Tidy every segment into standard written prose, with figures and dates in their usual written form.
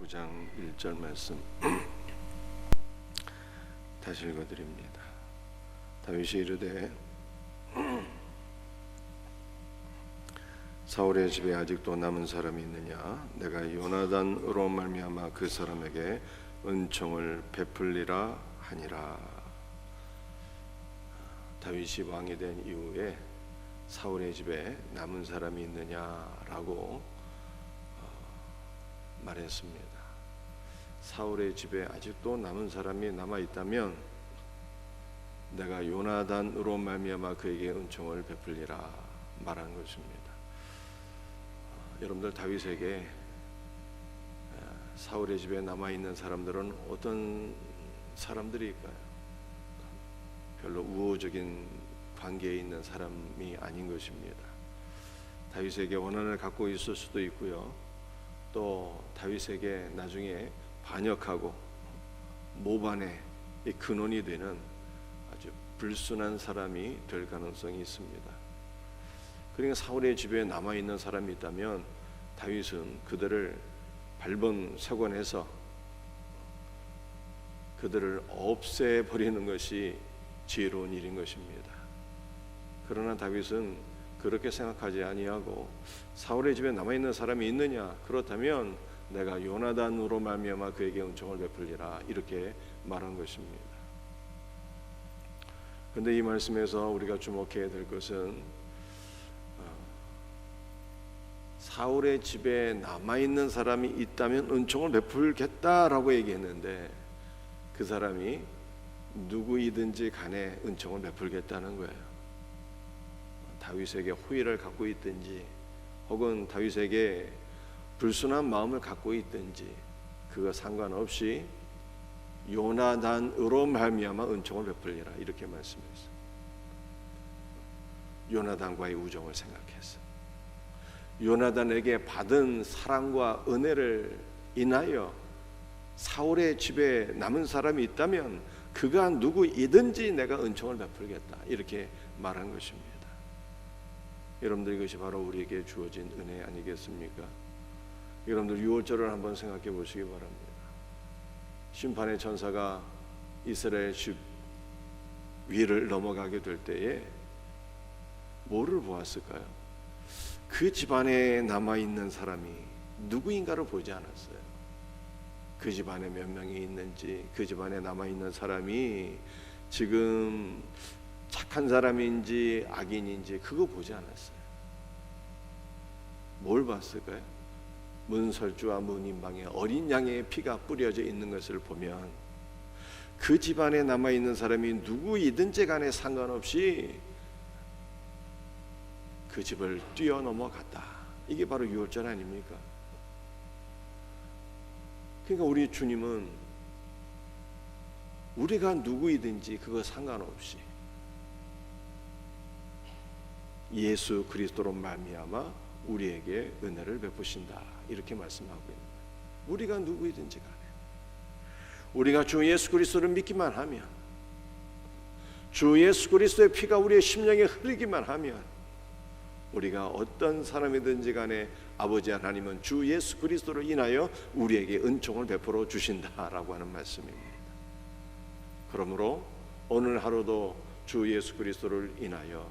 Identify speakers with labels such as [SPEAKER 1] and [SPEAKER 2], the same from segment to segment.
[SPEAKER 1] 9장 1절 말씀 다시 읽어드립니다. 다윗이 이르되 사울의 집에 아직도 남은 사람이 있느냐? 내가 요나단으로 말미암아 그 사람에게 은총을 베풀리라 하니라. 다윗이 왕이 된 이후에 사울의 집에 남은 사람이 있느냐라고 말했습니다. 사울의 집에 아직도 남은 사람이 남아 있다면 내가 요나단으로 말미암아 그에게 은총을 베풀리라 말한 것입니다. 여러분들, 다윗에게 사울의 집에 남아 있는 사람들은 어떤 사람들일까요? 별로 우호적인 관계에 있는 사람이 아닌 것입니다. 다윗에게 원한을 갖고 있을 수도 있고요, 또 다윗에게 나중에 반역하고 모반의 근원이 되는 아주 불순한 사람이 될 가능성이 있습니다. 그러니까 사울의 집에 남아있는 사람이 있다면 다윗은 그들을 발본색원해서 그들을 없애버리는 것이 지혜로운 일인 것입니다. 그러나 다윗은 그렇게 생각하지 아니하고 사울의 집에 남아있는 사람이 있느냐? 그렇다면 내가 요나단으로 말미암아 그에게 은총을 베풀리라, 이렇게 말한 것입니다. 그런데 이 말씀에서 우리가 주목해야 될 것은 사울의 집에 남아있는 사람이 있다면 은총을 베풀겠다라고 얘기했는데 그 사람이 누구이든지 간에 은총을 베풀겠다는 거예요. 다윗에게 호의를 갖고 있든지 혹은 다윗에게 불순한 마음을 갖고 있든지 그거 상관없이 요나단으로 말미암아 은총을 베풀리라, 이렇게 말씀했어요. 요나단과의 우정을 생각해서 요나단에게 받은 사랑과 은혜를 인하여 사울의 집에 남은 사람이 있다면 그가 누구이든지 내가 은총을 베풀겠다, 이렇게 말한 것입니다. 여러분들, 이것이 바로 우리에게 주어진 은혜 아니겠습니까? 여러분들, 6월절을 한번 생각해 보시기 바랍니다. 심판의 천사가 이스라엘 집 위를 넘어가게 될 때에 뭐를 보았을까요? 그 집안에 남아있는 사람이 누구인가를 보지 않았어요. 그 집안에 몇 명이 있는지, 그 집안에 남아있는 사람이 지금 착한 사람인지 악인인지 그거 보지 않았어요. 뭘 봤을까요? 문설주와 문인방에 어린 양의 피가 뿌려져 있는 것을 보면 그 집안에 남아있는 사람이 누구이든지 간에 상관없이 그 집을 뛰어넘어갔다. 이게 바로 6월절 아닙니까? 그러니까 우리 주님은 우리가 누구이든지 그거 상관없이 예수 그리스도로 말미암아 우리에게 은혜를 베푸신다, 이렇게 말씀하고 있는 거예요. 우리가 누구이든지 간에 우리가 주 예수 그리스도를 믿기만 하면, 주 예수 그리스도의 피가 우리의 심령에 흐르기만 하면 우리가 어떤 사람이든지 간에 아버지 하나님은 주 예수 그리스도로 인하여 우리에게 은총을 베풀어 주신다라고 하는 말씀입니다. 그러므로 오늘 하루도 주 예수 그리스도를 인하여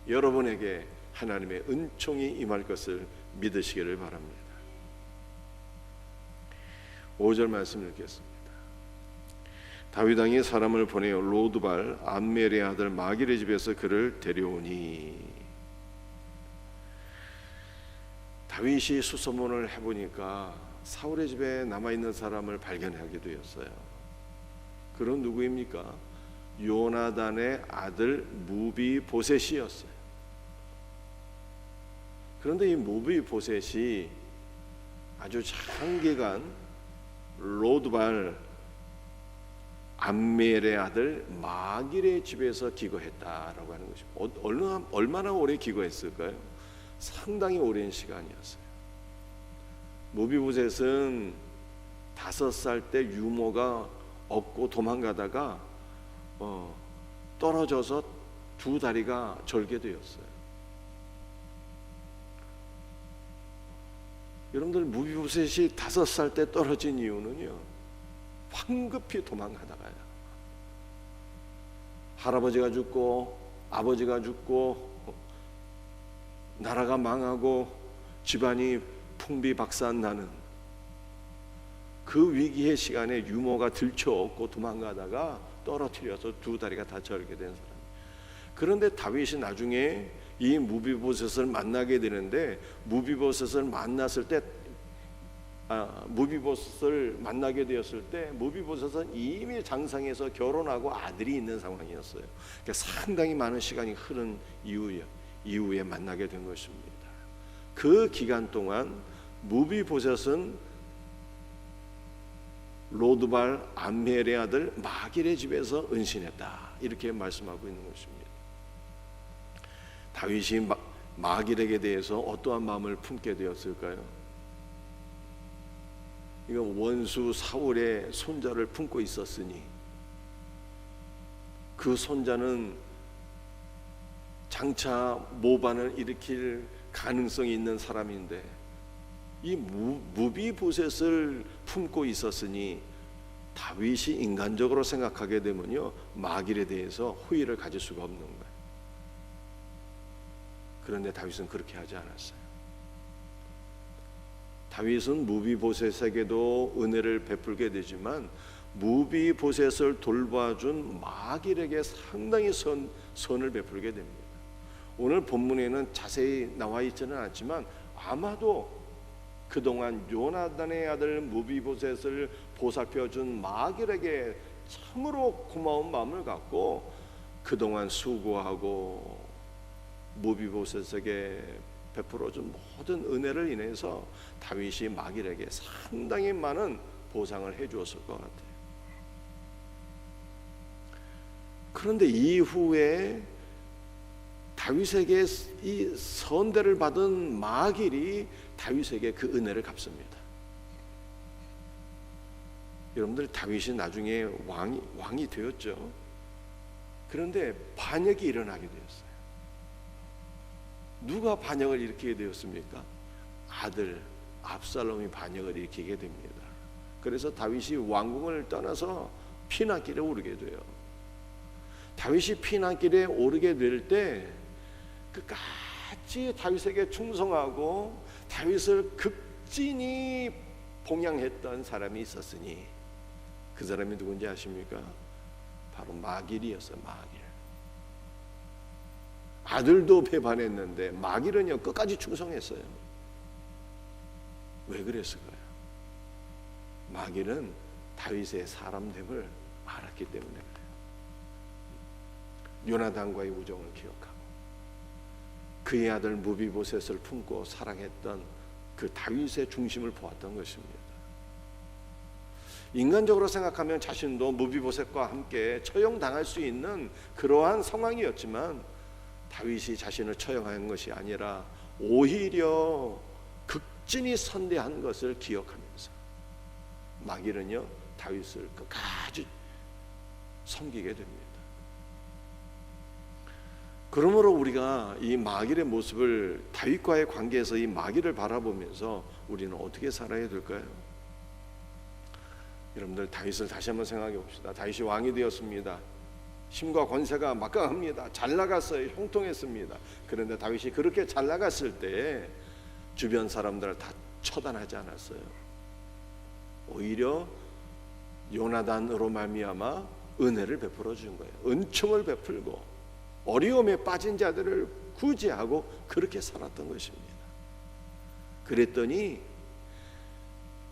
[SPEAKER 1] 여러분에게 하나님의 은총이 임할 것을 믿으시기를 바랍니다. 5절 말씀 읽겠습니다. 다윗 왕이 사람을 보내어 로드발 암멜의 아들 마길의 집에서 그를 데려오니. 다윗이 수소문을 해보니까 사울의 집에 남아있는 사람을 발견하게 되었어요. 그런 누구입니까? 요나단의 아들 무비보셋이었어요. 그런데 이 무비보셋이 아주 장기간 로드발 암멜의 아들 마길의 집에서 기거했다라고 하는 것입니다. 얼마나 오래 기거했을까요? 상당히 오랜 시간이었어요. 무비보셋은 5살 때 유모가 없고 도망가다가 떨어져서 두 다리가 절게 되었어요. 여러분들 무비보셋이 5살 때 떨어진 이유는요, 황급히 도망가다가요, 할아버지가 죽고 아버지가 죽고 나라가 망하고 집안이 풍비박산나는 그 위기의 시간에 유모가 들쳐업고 도망가다가 떨어뜨려서 2다리가 다 절게 된 사람. 그런데 다윗이 나중에 이 무비보셋을 만나게 되는데, 무비보셋을 만나게 되었을 때 무비보셋은 이미 장성해서 결혼하고 아들이 있는 상황이었어요. 그러니까 상당히 많은 시간이 흐른 이후에 만나게 된 것입니다. 그 기간 동안 무비보셋은 로드발 암멜의 아들 마길의 집에서 은신했다, 이렇게 말씀하고 있는 것입니다. 다윗이 마길에게 대해서 어떠한 마음을 품게 되었을까요? 이건 원수 사울의 손자를 품고 있었으니 그 손자는 장차 모반을 일으킬 가능성이 있는 사람인데, 이 무비보셋을 품고 있었으니 다윗이 인간적으로 생각하게 되면요, 마길에 대해서 호의를 가질 수가 없는 거예요. 그런데 다윗은 그렇게 하지 않았어요. 다윗은 무비보셋에게도 은혜를 베풀게 되지만 무비보셋을 돌봐준 마길에게 상당히 선을 베풀게 됩니다. 오늘 본문에는 자세히 나와 있지는 않지만 아마도 그동안 요나단의 아들 무비보셋을 보살펴준 마길에게 참으로 고마운 마음을 갖고 그동안 수고하고 무비보셋에게 베풀어준 모든 은혜를 인해서 다윗이 마길에게 상당히 많은 보상을 해주었을 것 같아요. 그런데 이후에 다윗에게 이 선대를 받은 마길이 다윗에게 그 은혜를 갚습니다. 여러분들, 다윗이 나중에 왕이 되었죠. 그런데 반역이 일어나게 되었어요. 누가 반역을 일으키게 되었습니까? 아들 압살롬이 반역을 일으키게 됩니다. 그래서 다윗이 왕궁을 떠나서 피난길에 오르게 돼요. 다윗이 피난길에 오르게 될 때 끝까지 다윗에게 충성하고 다윗을 극진히 봉양했던 사람이 있었으니 그 사람이 누군지 아십니까? 바로 마길이었어요. 마길. 아들도 배반했는데 마길은요 끝까지 충성했어요. 왜 그랬을까요? 마길은 다윗의 사람됨을 알았기 때문에 그래요. 요나단과의 우정을 기억하고 그의 아들 무비보셋을 품고 사랑했던 그 다윗의 중심을 보았던 것입니다. 인간적으로 생각하면 자신도 무비보셋과 함께 처형당할 수 있는 그러한 상황이었지만 다윗이 자신을 처형한 것이 아니라 오히려 극진히 선대한 것을 기억하면서 마길은요 다윗을 끝까지 섬기게 됩니다. 그러므로 우리가 이 마길의 모습을, 다윗과의 관계에서 이 마길을 바라보면서 우리는 어떻게 살아야 될까요? 여러분들, 다윗을 다시 한번 생각해 봅시다. 다윗이 왕이 되었습니다. 힘과 권세가 막강합니다. 잘 나갔어요. 형통했습니다. 그런데 다윗이 그렇게 잘 나갔을 때 주변 사람들을 다 처단하지 않았어요. 오히려 요나단으로 말미암아 은혜를 베풀어 준 거예요. 은총을 베풀고 어려움에 빠진 자들을 구제하고 그렇게 살았던 것입니다. 그랬더니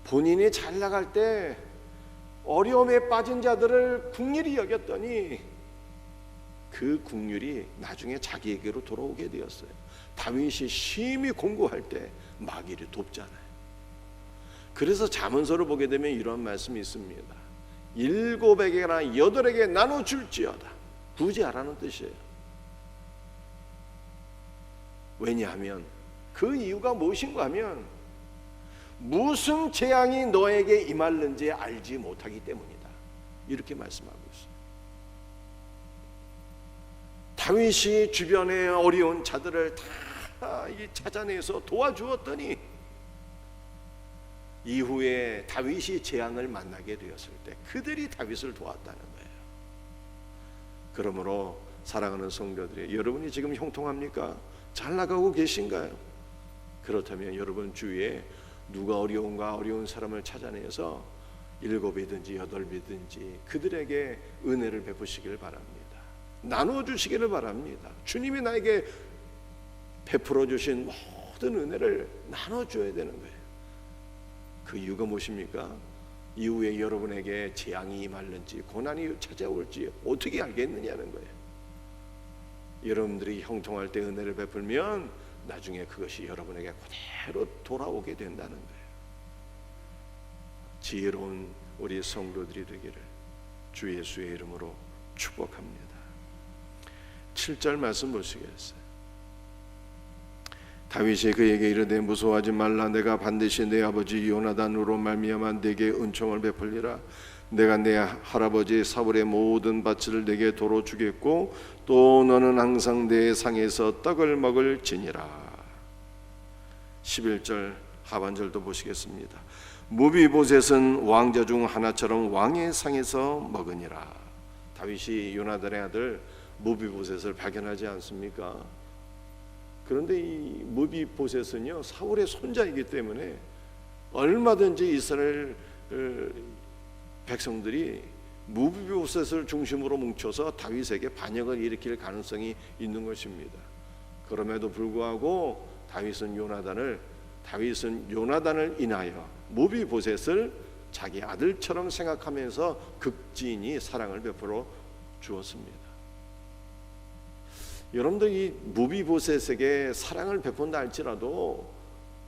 [SPEAKER 1] 본인이 잘 나갈 때 어려움에 빠진 자들을 긍휼히 여겼더니 그 긍휼이 나중에 자기에게로 돌아오게 되었어요. 다윗이 심히 공고할 때 마길이 돕잖아요. 그래서 잠언서를 보게 되면 이런 말씀이 있습니다. 7에게나 8에게 나눠줄지어다. 구제하라는 뜻이에요. 왜냐하면 그 이유가 무엇인가 하면 무슨 재앙이 너에게 임할는지 알지 못하기 때문이다. 이렇게 말씀하고 있어요. 다윗이 주변의 어려운 자들을 다 찾아내서 도와주었더니 이후에 다윗이 재앙을 만나게 되었을 때 그들이 다윗을 도왔다는 거예요. 그러므로 사랑하는 성도들이, 여러분이 지금 형통합니까? 잘 나가고 계신가요? 그렇다면 여러분 주위에 누가 어려운 사람을 찾아내서 7이든지 8이든지 그들에게 은혜를 베푸시길 바랍니다. 나눠주시기를 바랍니다. 주님이 나에게 베풀어 주신 모든 은혜를 나눠줘야 되는 거예요. 그 이유가 무엇입니까? 이후에 여러분에게 재앙이 임할는지 고난이 찾아올지 어떻게 알겠느냐는 거예요. 여러분들이 형통할 때 은혜를 베풀면 나중에 그것이 여러분에게 그대로 돌아오게 된다는 거예요. 지혜로운 우리 성도들이 되기를 주 예수의 이름으로 축복합니다. 7절 말씀 보시겠어요? 다윗이 그에게 이르되 무서워하지 말라. 내가 반드시 내 아버지 요나단으로 말미암아 내게 은총을 베풀리라. 내가 내 할아버지 사울의 모든 밭을 내게 도로 주겠고 또 너는 항상 내 상에서 떡을 먹을지니라. 11절 하반절도 보시겠습니다. 무비보셋은 왕자 중 하나처럼 왕의 상에서 먹으니라. 다윗이 요나단의 아들 무비보셋을 발견하지 않습니까? 그런데 이 무비보셋은요 사울의 손자이기 때문에 얼마든지 이스라엘 백성들이 무비보셋을 중심으로 뭉쳐서 다윗에게 반역을 일으킬 가능성이 있는 것입니다. 그럼에도 불구하고 다윗은 요나단을 인하여 무비보셋을 자기 아들처럼 생각하면서 극진히 사랑을 베풀어 주었습니다. 여러분들 이 무비보셋에게 사랑을 베푼다 할지라도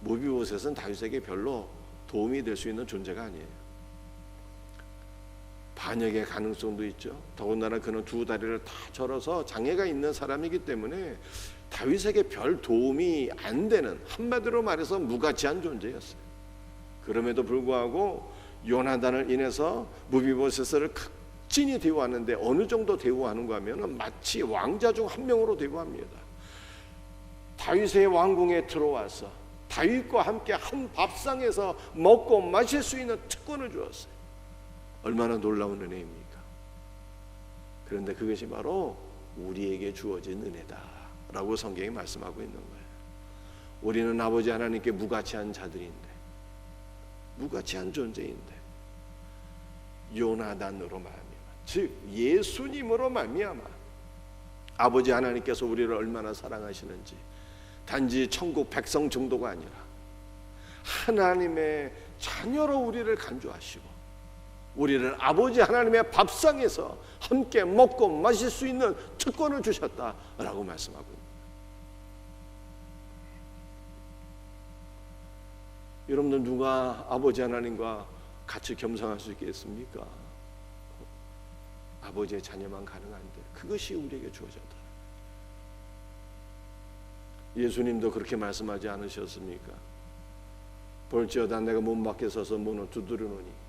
[SPEAKER 1] 무비보셋은 다윗에게 별로 도움이 될 수 있는 존재가 아니에요. 반역의 가능성도 있죠. 더군다나 그는 두 다리를 다 절어서 장애가 있는 사람이기 때문에 다윗에게 별 도움이 안 되는, 한마디로 말해서 무가치한 존재였어요. 그럼에도 불구하고 요나단을 인해서 무비보셋을 극진히 대우하는데 어느 정도 대우하는가 하면 마치 왕자 중 한 명으로 대우합니다. 다윗의 왕궁에 들어와서 다윗과 함께 한 밥상에서 먹고 마실 수 있는 특권을 주었어요. 얼마나 놀라운 은혜입니까? 그런데 그것이 바로 우리에게 주어진 은혜다라고 성경이 말씀하고 있는 거예요. 우리는 아버지 하나님께 무가치한 자들인데, 무가치한 존재인데 요나단으로 말미암아, 즉 예수님으로 말미암아 아버지 하나님께서 우리를 얼마나 사랑하시는지, 단지 천국 백성 정도가 아니라 하나님의 자녀로 우리를 간주하시고 우리를 아버지 하나님의 밥상에서 함께 먹고 마실 수 있는 특권을 주셨다라고 말씀하고 있습니다. 여러분들 누가 아버지 하나님과 같이 겸상할 수 있겠습니까? 아버지의 자녀만 가능한데 그것이 우리에게 주어졌다. 예수님도 그렇게 말씀하지 않으셨습니까? 볼지어다 내가 문 밖에 서서 문을 두드리노니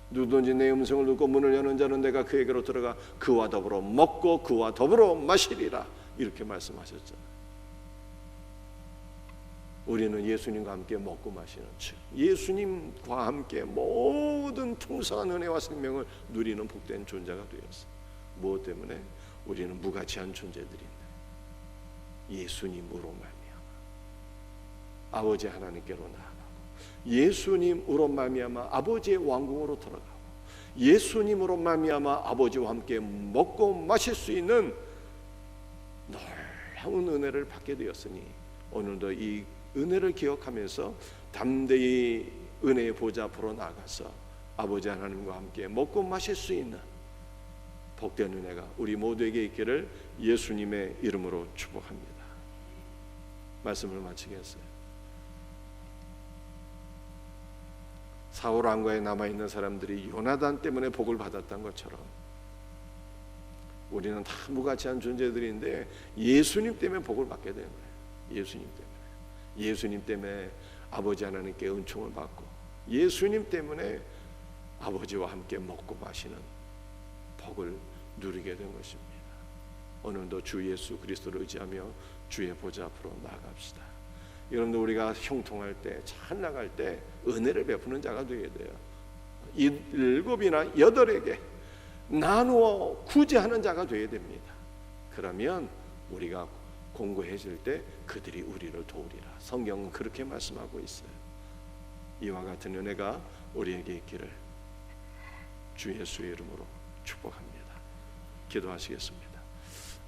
[SPEAKER 1] 누구든지 내 음성을 듣고 문을 여는 자는 내가 그에게로 들어가 그와 더불어 먹고 그와 더불어 마시리라, 이렇게 말씀하셨잖아요. 우리는 예수님과 함께 먹고 마시는, 즉 예수님과 함께 모든 풍성한 은혜와 생명을 누리는 복된 존재가 되었어요. 무엇 때문에? 우리는 무가치한 존재들인데 예수님으로 말미암아 아버지 하나님께로 나아가고, 예수님으로 말미암아 아버지의 왕궁으로 들어가고, 예수님으로 말미암아 아버지와 함께 먹고 마실 수 있는 놀라운 은혜를 받게 되었으니 오늘도 이 은혜를 기억하면서 담대히 은혜의 보좌 앞으로 나가서 아버지 하나님과 함께 먹고 마실 수 있는 복된 은혜가 우리 모두에게 있기를 예수님의 이름으로 축복합니다. 말씀을 마치겠어요. 사울 왕가에 남아있는 사람들이 요나단 때문에 복을 받았던 것처럼 우리는 다 무가치한 존재들인데 예수님 때문에 복을 받게 되는 거예요. 예수님 때문에 아버지 하나님께 은총을 받고, 예수님 때문에 아버지와 함께 먹고 마시는 복을 누리게 된 것입니다. 오늘도 주 예수 그리스도를 의지하며 주의 보좌 앞으로 나아갑시다. 여러분들 우리가 형통할 때, 잘 나갈 때 은혜를 베푸는 자가 되어야 돼요. 7이나 8에게 나누어 구제하는 자가 되어야 됩니다. 그러면 우리가 공고해질 때 그들이 우리를 도우리라. 성경은 그렇게 말씀하고 있어요. 이와 같은 은혜가 우리에게 있기를 주 예수의 이름으로 축복합니다. 기도하시겠습니다.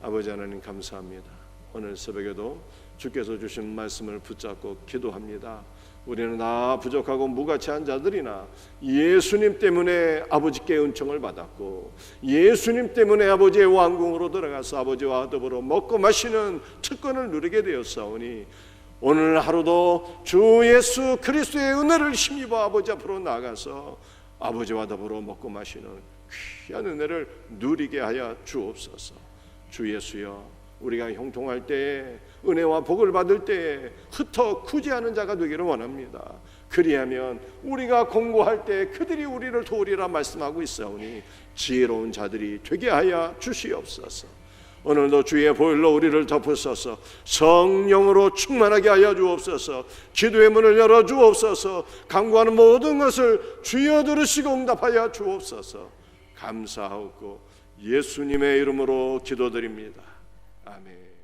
[SPEAKER 1] 아버지 하나님 감사합니다. 오늘 새벽에도 주께서 주신 말씀을 붙잡고 기도합니다. 우리는 다 부족하고 무가치한 자들이나 예수님 때문에 아버지께 은총을 받았고 예수님 때문에 아버지의 왕궁으로 들어가서 아버지와 더불어 먹고 마시는 특권을 누리게 되었사오니 오늘 하루도 주 예수 그리스도의 은혜를 힘입어 아버지 앞으로 나가서 아버지와 더불어 먹고 마시는 귀한 은혜를 누리게 하여 주옵소서. 주 예수여, 우리가 형통할 때에 은혜와 복을 받을 때에 흩어 구제하는 자가 되기를 원합니다. 그리하면 우리가 공고할 때 그들이 우리를 도우리라 말씀하고 있사오니 지혜로운 자들이 되게 하여 주시옵소서. 오늘도 주의 보혈로 우리를 덮으소서. 성령으로 충만하게 하여 주옵소서. 기도의 문을 열어 주옵소서. 간구하는 모든 것을 주여 들으시고 응답하여 주옵소서. 감사하고 예수님의 이름으로 기도드립니다. 아멘.